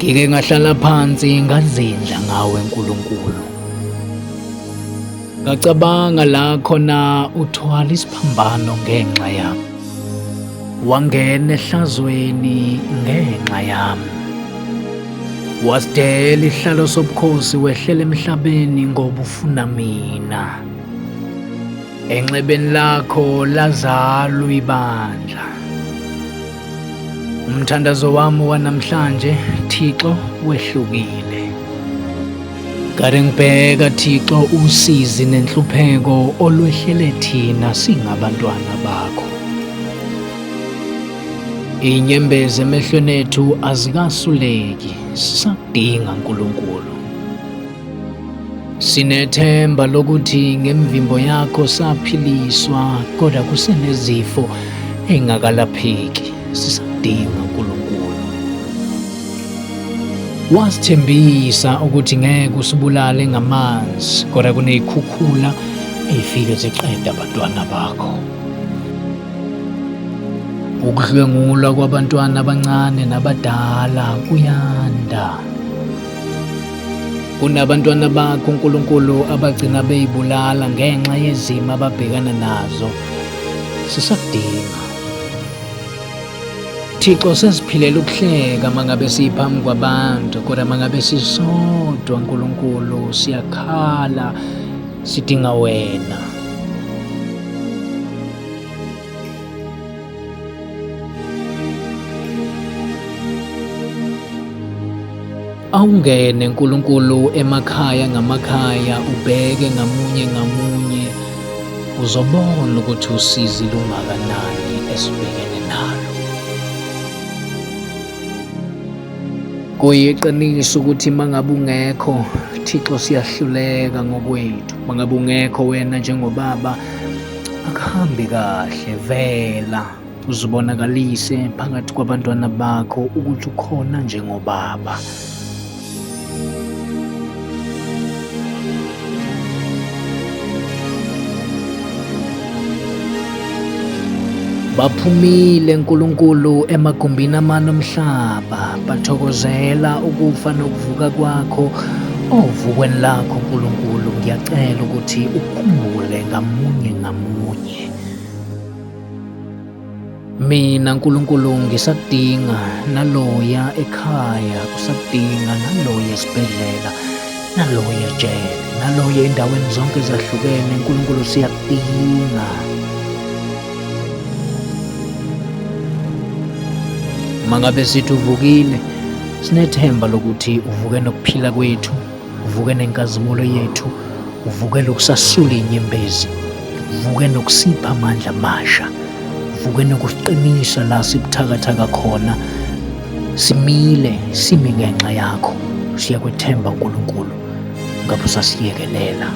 Ngike ngahlala phansi ngazindla ngawe Nkulunkulu. Ngacabanga la khona uthwala isiphambano ngenxa yami. Wangena ehlazweni ngenxa yami. Wasidela isihlalo sobukhosi wehlela emhlabeni ngoba ufuna mina. Enxebeni lakho lazalwa ibandla. Umthandazo wami wanamhlanje Thixo wehlukile. Kade ngibheka Thixo usizi nenhlupheko olwehlele thina singabantwana bakho. Inyembezi emehlweni ethu azikasuleki, sisakudinga Nkulunkulu. Sinethemba lokuthi ngemvimbo yakho saphiliswa kodwa kusenezifo engakalapheki, sisakudinga Nkulunkulu. Wasithembisa ukuthi ngeke usibulale ngamanzi kodwa kuney'khukhula ey'fike ziqede abantwana bakho. Ukudlwengulwa kwabantwana abancane nabadala kuyanda. Kunabantwana bakho Nkulunkulu abagcina bey'bulala ngenxa yezimo ababhekana nazo, sisakudinga. Thixo sesiphilela ukuhleka mangabe siphambi kwabantu kodwa mangabe sisodwa Nkulunkulu siyakhala sidinga wena. Awungene Nkulunkulu emakhaya ngamakhaya ubheke ngamunye ngamunye, uzobona ukuthi usizi lungakanani esibhekene nalo. Kuyiqiniso ukuthi mangabe ungekho Thixo siyahluleka ngokwethu. Mangabe ungekho wena njengobaba akuhambi kahle, vela uzibonakalise phakathi kwabantwana bakho ukuthi ukhona njengobaba. Baphumile Nkulunkulu emagumbini amane omhlaba, bathokozela ukufa nokuvuka kwakho. Ovukweni lakho Nkulunkulu ngiyacela ukuthi ukhumbule ngamunye ngamunye. Mina Nkulunkulu ngisakudinga, naloya ekhaya usakudinga, naloya esibhedlela, naloya ejele, naloya ey'ndaweni zonke ezahlukene Nkulunkulu siyakudinga. Mangabe sithi uvukile, sinethemba lokuthi uvuke nokuphila kwethu, uvuke nenkazimulo yethu, uvukele ukusasula inyembezi, uvuke nokusipha amandla amasha, uvuke nokusiqinisa la sibuthakathaka khona. Simile simi ngenxa yakho, siyakwethemba Nkulunkulu, ngabe usasiyekelela.